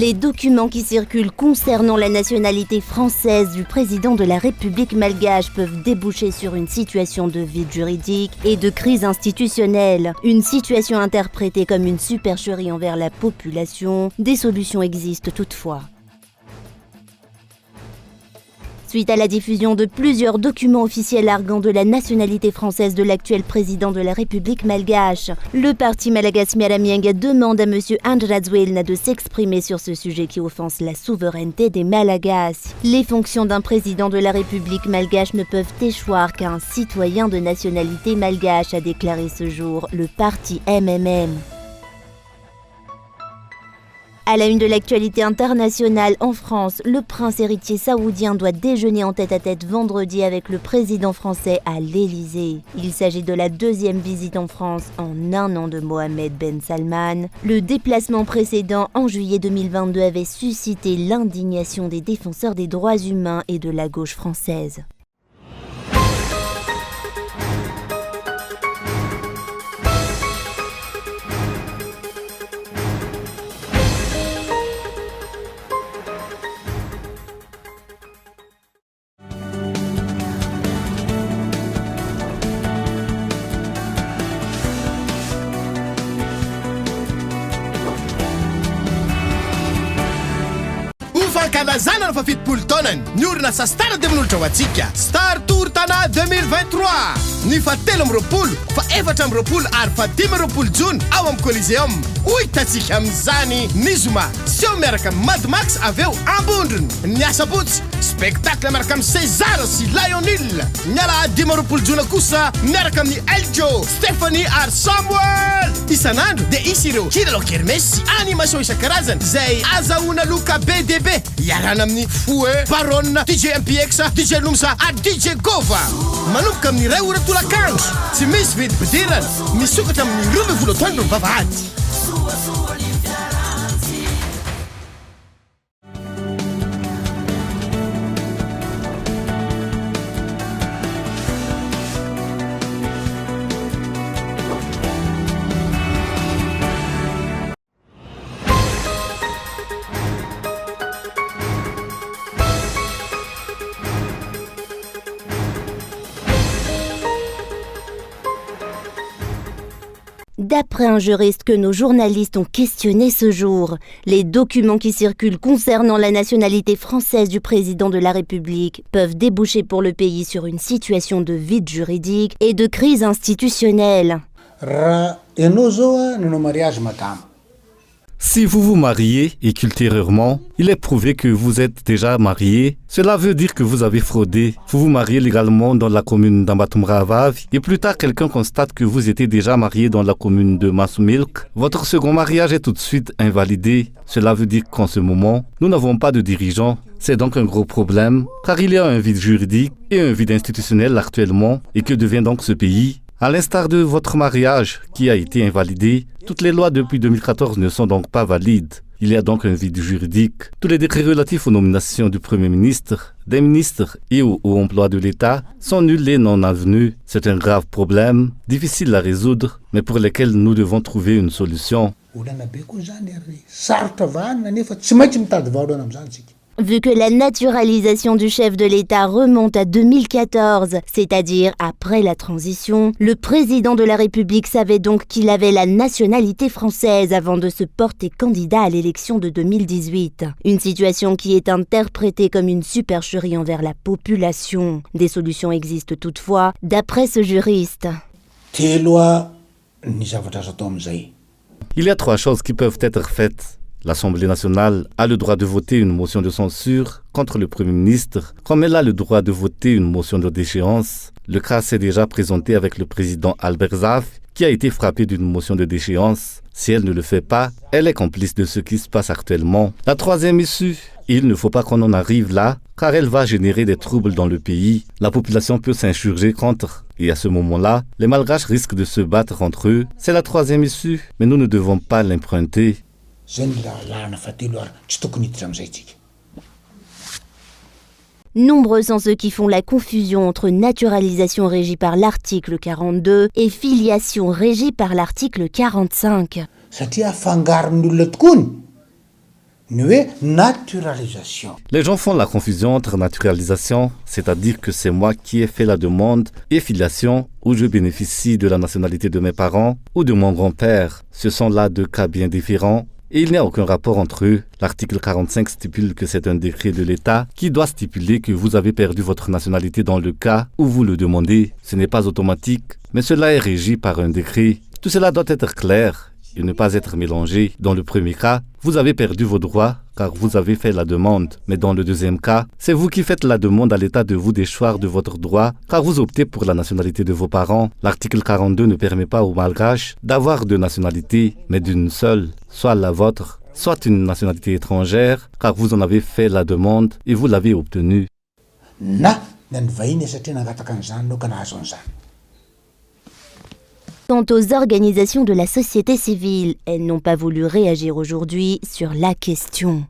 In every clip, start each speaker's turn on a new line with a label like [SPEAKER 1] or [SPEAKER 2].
[SPEAKER 1] Les documents qui circulent concernant la nationalité française du président de la République malgache peuvent déboucher sur une situation de vide juridique et de crise institutionnelle. Une situation interprétée comme une supercherie envers la population. Des solutions existent toutefois. Suite à la diffusion de plusieurs documents officiels arguant de la nationalité française de l'actuel président de la République malgache, le parti Malagas Miaramieng demande à M. Andradzwelna de s'exprimer sur ce sujet qui offense la souveraineté des Malagas. Les fonctions d'un président de la République malgache ne peuvent échoir qu'à un citoyen de nationalité malgache, a déclaré ce jour le parti MMM. À la une de l'actualité internationale en France, le prince héritier saoudien doit déjeuner en tête-à-tête vendredi avec le président français à l'Élysée. Il s'agit de la deuxième visite en France en un an de Mohammed Ben Salman. Le déplacement précédent en juillet 2022 avait suscité l'indignation des défenseurs des droits humains et de la gauche française.
[SPEAKER 2] Fankalazana ny fafitopolo taonany ny orinasa Star dia minolotra ho antsika Star Tour Tana 2023 ny fatelo amby roapolo fa efatra amby roapolo ary fadimy roapolo jona ao amin'ny Coliseum. Hitantsika amin'izany ny Zuma seho miaraka Mad Max avy eo ambondrony, ny Asabotsy spectacle miaraka amin'ny César sy Lionel, ny alahady dimy roapolo jona kosa miaraka amin'ny Eljo, Stephanie ary Samuel. Isan'andro dia isy ireo Kiralo Kermesse sy animation isan-karazany izay azahoana loka BDB iarana amin'ny Fouet, Baron, DJ MPX, DJ Lumsa ary DJ Gova. Manomboka amin'ny 2 ora tolakandro, tsy misy vidim-pidirana, misokatra amin'ny 12 taona ny vavahady.
[SPEAKER 1] D'après un juriste que nos journalistes ont questionné ce jour, les documents qui circulent concernant la nationalité française du président de la République peuvent déboucher pour le pays sur une situation de vide juridique et de crise institutionnelle.
[SPEAKER 3] Si vous vous mariez et qu'ultérieurement, il est prouvé que vous êtes déjà marié, cela veut dire que vous avez fraudé. Vous vous mariez légalement dans la commune d'Ambatumravav et plus tard quelqu'un constate que vous étiez déjà marié dans la commune de Masumilk. Votre second mariage est tout de suite invalidé. Cela veut dire qu'en ce moment, nous n'avons pas de dirigeants. C'est donc un gros problème, car il y a un vide juridique et un vide institutionnel actuellement. Et que devient donc ce pays ? À l'instar de votre mariage qui a été invalidé, toutes les lois depuis 2014 ne sont donc pas valides. Il y a donc un vide juridique. Tous les décrets relatifs aux nominations du Premier ministre, des ministres et au emploi de l'État sont nuls et non avenus. C'est un grave problème, difficile à résoudre, mais pour lequel nous devons trouver une solution.
[SPEAKER 1] Vu que la naturalisation du chef de l'État remonte à 2014, c'est-à-dire après la transition, le président de la République savait donc qu'il avait la nationalité française avant de se porter candidat à l'élection de 2018. Une situation qui est interprétée comme une supercherie envers la population. Des solutions existent toutefois, d'après ce juriste.
[SPEAKER 3] Il y a 3 choses qui peuvent être faites. L'Assemblée nationale a le droit de voter une motion de censure contre le Premier ministre, comme elle a le droit de voter une motion de déchéance. Le cas s'est déjà présenté avec le président Albert Zaf, qui a été frappé d'une motion de déchéance. Si elle ne le fait pas, elle est complice de ce qui se passe actuellement. La 3e issue, il ne faut pas qu'on en arrive là, car elle va générer des troubles dans le pays. La population peut s'insurger contre, et à ce moment-là, les Malgaches risquent de se battre entre eux. C'est la 3e issue, mais nous ne devons pas l'emprunter.
[SPEAKER 1] Nombreux sont ceux qui font la confusion entre naturalisation régie par l'article 42 et filiation régie par l'article 45.
[SPEAKER 4] naturalisation.
[SPEAKER 3] Les gens font la confusion entre naturalisation, c'est-à-dire que c'est moi qui ai fait la demande, et filiation, où je bénéficie de la nationalité de mes parents ou de mon grand-père. Ce sont là deux cas bien différents. Et il n'y a aucun rapport entre eux. L'article 45 stipule que c'est un décret de l'État qui doit stipuler que vous avez perdu votre nationalité dans le cas où vous le demandez. Ce n'est pas automatique, mais cela est régi par un décret. Tout cela doit être clair et ne pas être mélangé. Dans le premier cas, vous avez perdu vos droits car vous avez fait la demande. Mais dans le deuxième cas, c'est vous qui faites la demande à l'État de vous déchoir de votre droit car vous optez pour la nationalité de vos parents. L'article 42 ne permet pas aux Malgaches d'avoir deux nationalités, mais d'une seule, soit la vôtre, soit une nationalité étrangère car vous en avez fait la demande et vous l'avez obtenue.
[SPEAKER 1] Quant aux organisations de la société civile, elles n'ont pas voulu réagir aujourd'hui sur la question.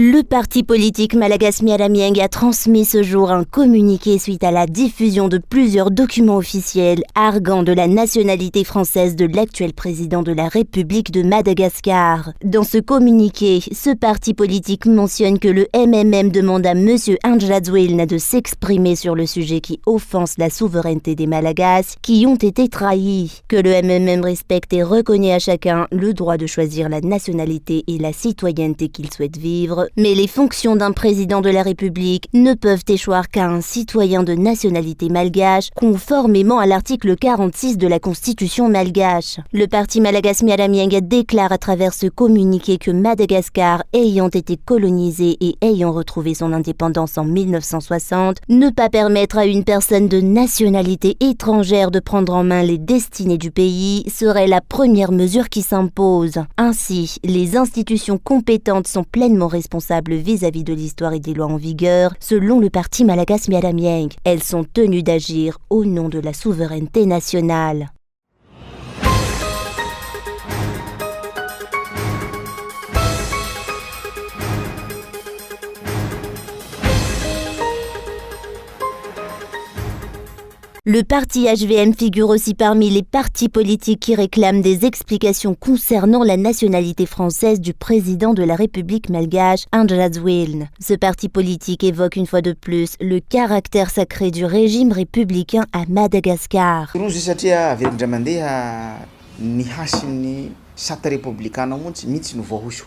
[SPEAKER 1] Le parti politique Malagas Mialamieng a transmis ce jour un communiqué suite à la diffusion de plusieurs documents officiels arguant de la nationalité française de l'actuel président de la République de Madagascar. Dans ce communiqué, ce parti politique mentionne que le MMM demande à M. Andrazoelna de s'exprimer sur le sujet qui offense la souveraineté des Malagas qui ont été trahis, que le MMM respecte et reconnaît à chacun le droit de choisir la nationalité et la citoyenneté qu'il souhaite vivre, mais les fonctions d'un président de la République ne peuvent échoir qu'à un citoyen de nationalité malgache, conformément à l'article 46 de la Constitution malgache. Le parti Malagas Mialamieng déclare à travers ce communiqué que Madagascar, ayant été colonisé et ayant retrouvé son indépendance en 1960, ne pas permettre à une personne de nationalité étrangère de prendre en main les destinées du pays serait la première mesure qui s'impose. Ainsi, les institutions compétentes sont pleinement responsables vis-à-vis de l'histoire et des lois en vigueur, selon le parti Malagas Mialamieng. Elles sont tenues d'agir au nom de la souveraineté nationale. Le parti HVM figure aussi parmi les partis politiques qui réclament des explications concernant la nationalité française du président de la République malgache, Andrazoelna. Ce parti politique évoque une fois de plus le caractère sacré du régime républicain à Madagascar.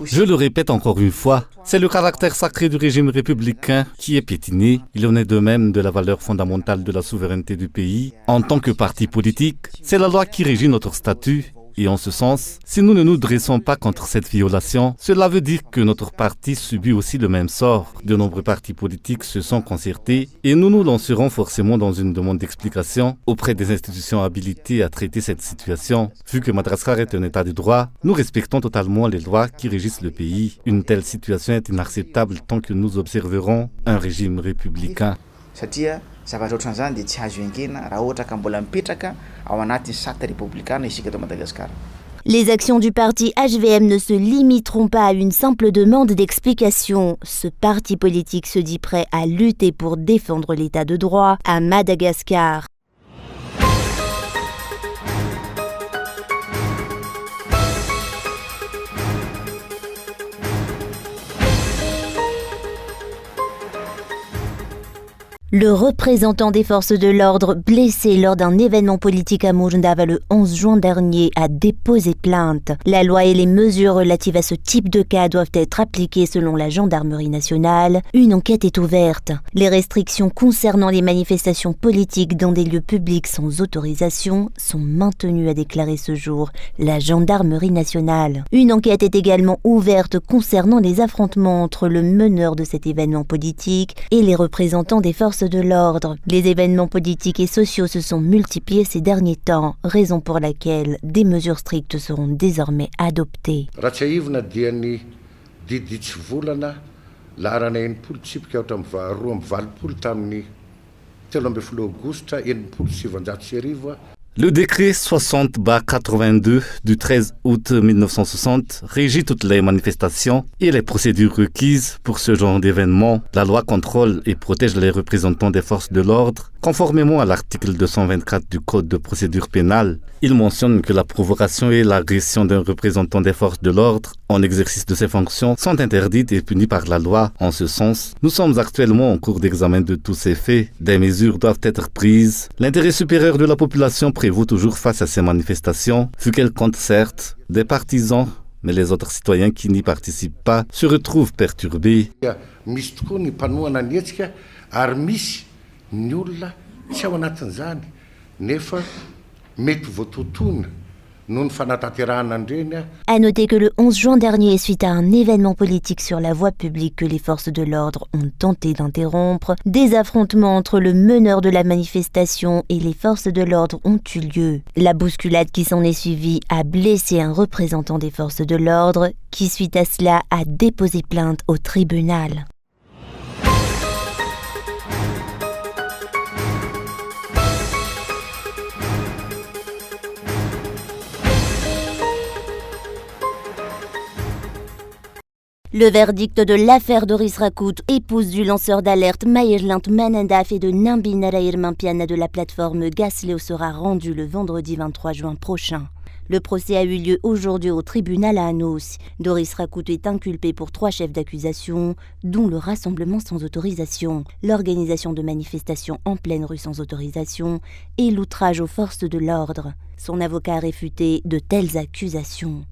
[SPEAKER 3] Je le répète encore une fois, c'est le caractère sacré du régime républicain qui est piétiné. Il en est de même de la valeur fondamentale de la souveraineté du pays. En tant que parti politique, c'est la loi qui régit notre statut. Et en ce sens, si nous ne nous dressons pas contre cette violation, cela veut dire que notre parti subit aussi le même sort. De nombreux partis politiques se sont concertés et nous nous lancerons forcément dans une demande d'explication auprès des institutions habilitées à traiter cette situation. Vu que Madagascar est un état de droit, nous respectons totalement les lois qui régissent le pays. Une telle situation est inacceptable tant que nous observerons un régime républicain.
[SPEAKER 1] Les actions du parti HVM ne se limiteront pas à une simple demande d'explication. Ce parti politique se dit prêt à lutter pour défendre l'état de droit à Madagascar. Le représentant des forces de l'ordre blessé lors d'un événement politique à Mojndava le 11 juin dernier a déposé plainte. La loi et les mesures relatives à ce type de cas doivent être appliquées selon la gendarmerie nationale. Une enquête est ouverte. Les restrictions concernant les manifestations politiques dans des lieux publics sans autorisation sont maintenues, a déclaré ce jour la gendarmerie nationale. Une enquête est également ouverte concernant les affrontements entre le meneur de cet événement politique et les représentants des forces de l'ordre. Les événements politiques et sociaux se sont multipliés ces derniers temps, raison pour laquelle des mesures strictes seront désormais adoptées.
[SPEAKER 3] Le décret 60/82 du 13 août 1960 régit toutes les manifestations et les procédures requises pour ce genre d'événements. La loi contrôle et protège les représentants des forces de l'ordre. Conformément à l'article 224 du Code de procédure pénale, il mentionne que la provocation et l'agression d'un représentant des forces de l'ordre en exercice de ses fonctions sont interdites et punies par la loi. En ce sens, nous sommes actuellement en cours d'examen de tous ces faits. Des mesures doivent être prises. L'intérêt supérieur de la population prévaut toujours face à ces manifestations, vu qu'elles comptent certes des partisans, mais les autres citoyens qui n'y participent pas se retrouvent perturbés.
[SPEAKER 4] Misy tokoa ny mpanohana ny hetsika ary misy ny olona tsy ao anatin'izany nefa mety voatotoina noho ny fanatanterahana andreny.
[SPEAKER 1] À noter que le 11 juin dernier, suite à un événement politique sur la voie publique que les forces de l'ordre ont tenté d'interrompre, des affrontements entre le meneur de la manifestation et les forces de l'ordre ont eu lieu. La bousculade qui s'en est suivie a blessé un représentant des forces de l'ordre qui, suite à cela, a déposé plainte au tribunal. Le verdict de l'affaire Doris Rakout, épouse du lanceur d'alerte Maïrlant Manandaf et de Nambi Narair Mampiana de la plateforme Gasleo, sera rendu le vendredi 23 juin prochain. Le procès a eu lieu aujourd'hui au tribunal à Anos. Doris Rakout est inculpée pour 3 chefs d'accusation, dont le rassemblement sans autorisation, l'organisation de manifestations en pleine rue sans autorisation et l'outrage aux forces de l'ordre. Son avocat a réfuté de telles accusations.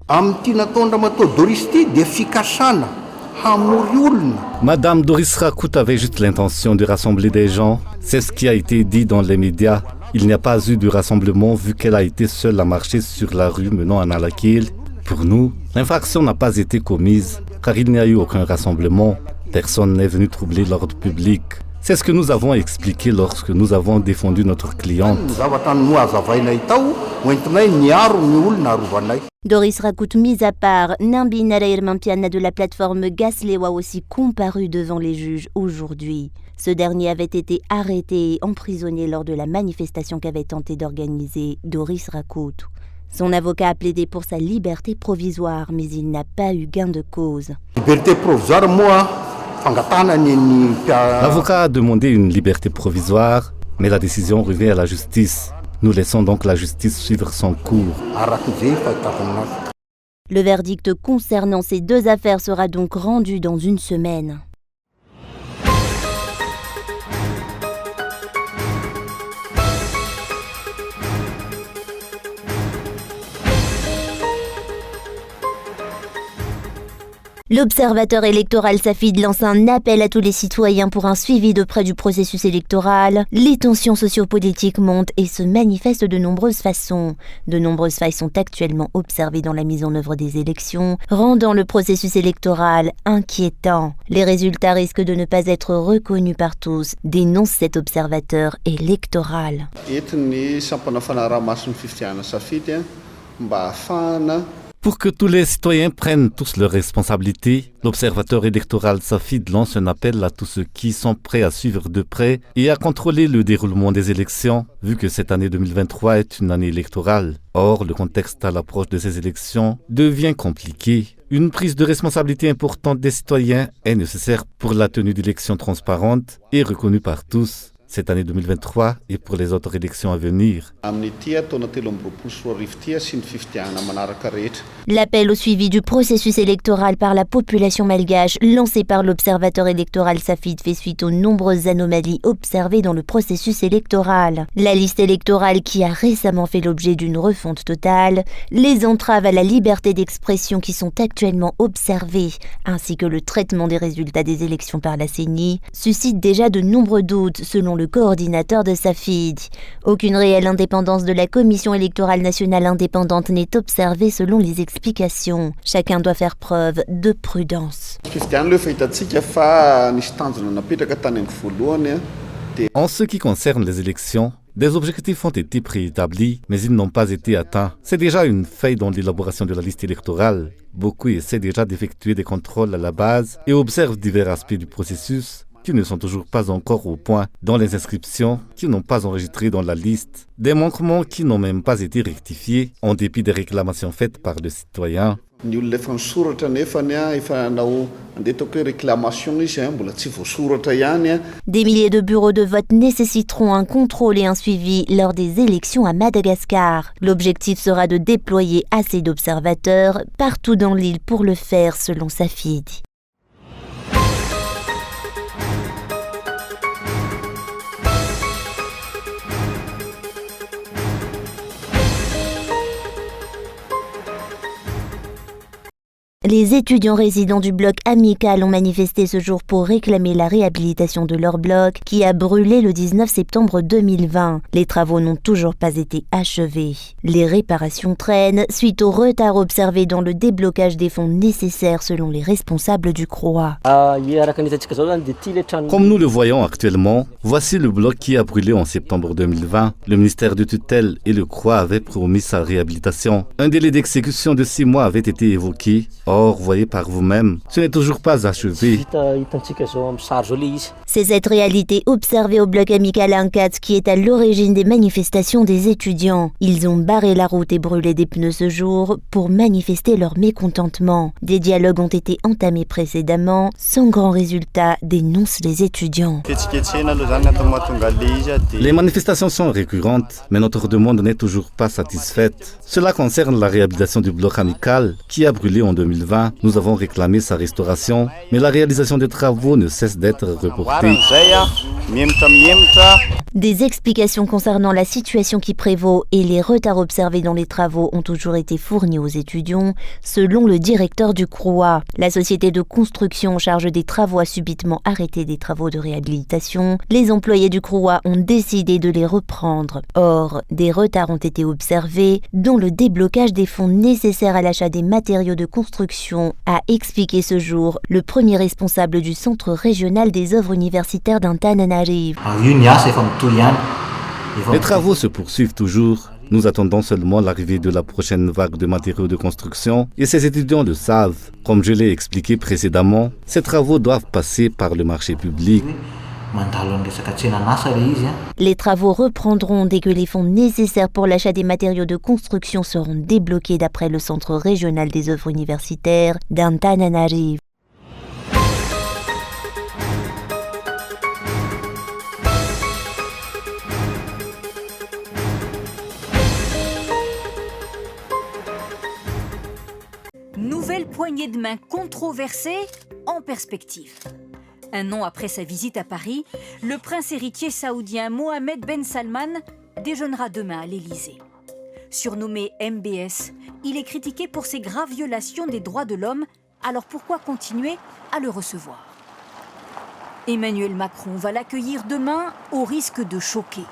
[SPEAKER 3] Madame Doris Rakout avait juste l'intention de rassembler des gens. C'est ce qui a été dit dans les médias. Il n'y a pas eu de rassemblement vu qu'elle a été seule à marcher sur la rue menant à Nalakil. Pour nous, l'infraction n'a pas été commise car il n'y a eu aucun rassemblement. Personne n'est venu troubler l'ordre public. C'est ce que nous avons expliqué lorsque nous avons défendu notre cliente.
[SPEAKER 1] Doris Rakout mise à part, Nambi Narair Mampiana de la plateforme Gasleo a aussi comparu devant les juges aujourd'hui. Ce dernier avait été arrêté et emprisonné lors de la manifestation qu'avait tenté d'organiser Doris Rakout. Son avocat a plaidé pour sa liberté provisoire, mais il n'a pas eu gain de cause.
[SPEAKER 4] Liberté provisoire, moi.
[SPEAKER 3] L'avocat a demandé une liberté provisoire, mais la décision revient à la justice. Nous laissons donc la justice suivre son cours.
[SPEAKER 1] Le verdict concernant ces 2 affaires sera donc rendu dans une semaine. L'Observateur électoral Safid lance un appel à tous les citoyens pour un suivi de près du processus électoral. Les tensions sociopolitiques montent et se manifestent de nombreuses façons. De nombreuses failles sont actuellement observées dans la mise en œuvre des élections, rendant le processus électoral inquiétant. Les résultats risquent de ne pas être reconnus par tous, dénonce cet observateur électoral.
[SPEAKER 3] Pour que tous les citoyens prennent tous leurs responsabilités, l'Observateur électoral Safid lance un appel à tous ceux qui sont prêts à suivre de près et à contrôler le déroulement des élections, vu que cette année 2023 est une année électorale. Or, le contexte à l'approche de ces élections devient compliqué. Une prise de responsabilité importante des citoyens est nécessaire pour la tenue d'élections transparentes et reconnues par tous. Cette année 2023 et pour les autres élections à venir.
[SPEAKER 1] L'appel au suivi du processus électoral par la population malgache lancé par l'Observateur électoral Safid fait suite aux nombreuses anomalies observées dans le processus électoral. La liste électorale qui a récemment fait l'objet d'une refonte totale, les entraves à la liberté d'expression qui sont actuellement observées, ainsi que le traitement des résultats des élections par la CENI, suscitent déjà de nombreux doutes selon le coordinateur de Safid. Aucune réelle indépendance de la Commission électorale nationale indépendante n'est observée selon les explications. Chacun doit faire preuve de prudence.
[SPEAKER 3] En ce qui concerne les élections, des objectifs ont été préétablis, mais ils n'ont pas été atteints. C'est déjà une faille dans l'élaboration de la liste électorale. Beaucoup essaient déjà d'effectuer des contrôles à la base et observent divers aspects du processus, qui ne sont toujours pas encore au point dans les inscriptions, qui n'ont pas enregistré dans la liste, des manquements qui n'ont même pas été rectifiés en dépit des réclamations faites par le citoyen.
[SPEAKER 5] Ny olona efa nisoratra nefany efa hanao andeha ataoko hoe réclamation izy mbola tsy voasoratra ihany.
[SPEAKER 1] Des milliers de bureaux de vote nécessiteront un contrôle et un suivi lors des élections à Madagascar. L'objectif sera de déployer assez d'observateurs partout dans l'île pour le faire, selon Safidi. Les étudiants résidents du bloc amical ont manifesté ce jour pour réclamer la réhabilitation de leur bloc qui a brûlé le 19 septembre 2020. Les travaux n'ont toujours pas été achevés. Les réparations traînent suite au retard observé dans le déblocage des fonds nécessaires selon les responsables du CROA.
[SPEAKER 3] Comme nous le voyons actuellement, voici le bloc qui a brûlé en septembre 2020. Le ministère de tutelle et le CROA avaient promis sa réhabilitation. Un délai d'exécution de 6 mois avait été évoqué. Or, voyez par vous-même, ce n'est toujours pas achevé.
[SPEAKER 1] C'est cette réalité observée au bloc amical 1-4 qui est à l'origine des manifestations des étudiants. Ils ont barré la route et brûlé des pneus ce jour pour manifester leur mécontentement. Des dialogues ont été entamés précédemment, sans grand résultat, dénoncent les étudiants.
[SPEAKER 3] Les manifestations sont récurrentes, mais notre demande n'est toujours pas satisfaite. Cela concerne la réhabilitation du bloc amical qui a brûlé en 2020. Nous avons réclamé sa restauration, mais la réalisation des travaux ne cesse d'être reportée.
[SPEAKER 1] Des explications concernant la situation qui prévaut et les retards observés dans les travaux ont toujours été fournis aux étudiants, selon le directeur du CROA. La société de construction en charge des travaux a subitement arrêté des travaux de réhabilitation. Les employés du CROA ont décidé de les reprendre. Or, des retards ont été observés, dont le déblocage des fonds nécessaires à l'achat des matériaux de construction, a expliqué ce jour le premier responsable du Centre régional des œuvres universitaires d'Antananarivo.
[SPEAKER 3] Les travaux se poursuivent toujours. Nous attendons seulement l'arrivée de la prochaine vague de matériaux de construction et ces étudiants le savent. Comme je l'ai expliqué précédemment, ces travaux doivent passer par le marché public.
[SPEAKER 1] Les travaux reprendront dès que les fonds nécessaires pour l'achat des matériaux de construction seront débloqués d'après le Centre régional des œuvres universitaires d'Antananarivo.
[SPEAKER 6] Nouvelle poignée de main controversée en perspective. Un an après sa visite à Paris, le prince héritier saoudien Mohammed Ben Salman déjeunera demain à l'Élysée. Surnommé MBS, il est critiqué pour ses graves violations des droits de l'homme, alors pourquoi continuer à le recevoir? Emmanuel Macron va l'accueillir demain au risque de choquer.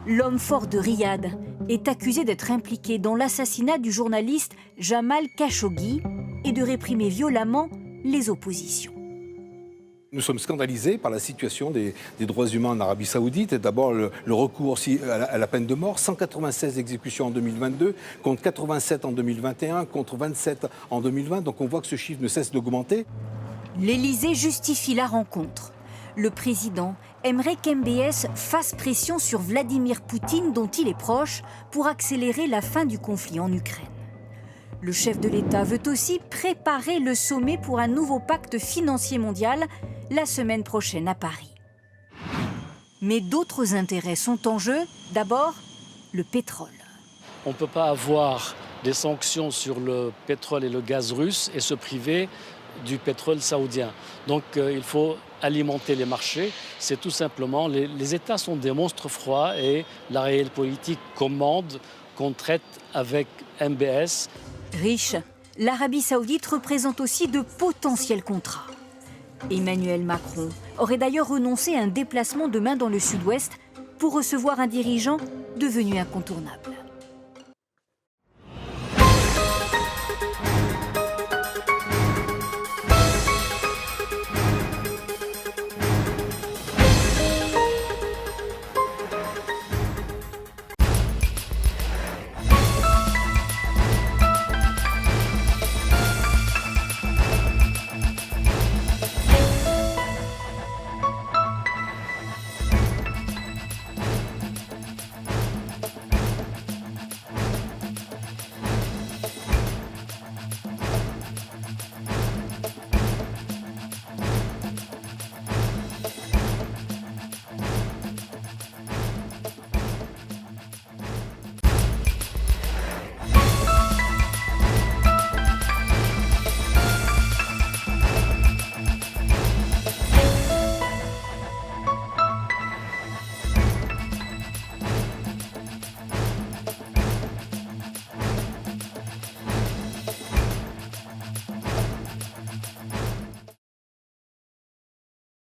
[SPEAKER 6] L'homme fort de Riyad est accusé d'être impliqué dans l'assassinat du journaliste Jamal Khashoggi et de réprimer violemment les oppositions.
[SPEAKER 7] Nous sommes scandalisés par la situation des droits humains en Arabie Saoudite. Et d'abord, le recours aussi à la peine de mort. 196 exécutions en 2022, contre 87 en 2021, contre 27 en 2020. Donc on voit que ce chiffre ne cesse d'augmenter.
[SPEAKER 6] L'Élysée justifie la rencontre. Le président aimerait qu'MBS fasse pression sur Vladimir Poutine, dont il est proche, pour accélérer la fin du conflit en Ukraine. Le chef de l'État veut aussi préparer le sommet pour un nouveau pacte financier mondial la semaine prochaine à Paris. Mais d'autres intérêts sont en jeu. D'abord, le pétrole.
[SPEAKER 8] On ne peut pas avoir des sanctions sur le pétrole et le gaz russe et se priver du pétrole saoudien. Donc il faut alimenter les marchés. C'est tout simplement, les États sont des monstres froids et la réelle politique commande qu'on traite avec MBS.
[SPEAKER 6] Riche, l'Arabie Saoudite représente aussi de potentiels contrats. Emmanuel Macron aurait d'ailleurs renoncé à un déplacement demain dans le sud-ouest pour recevoir un dirigeant devenu incontournable.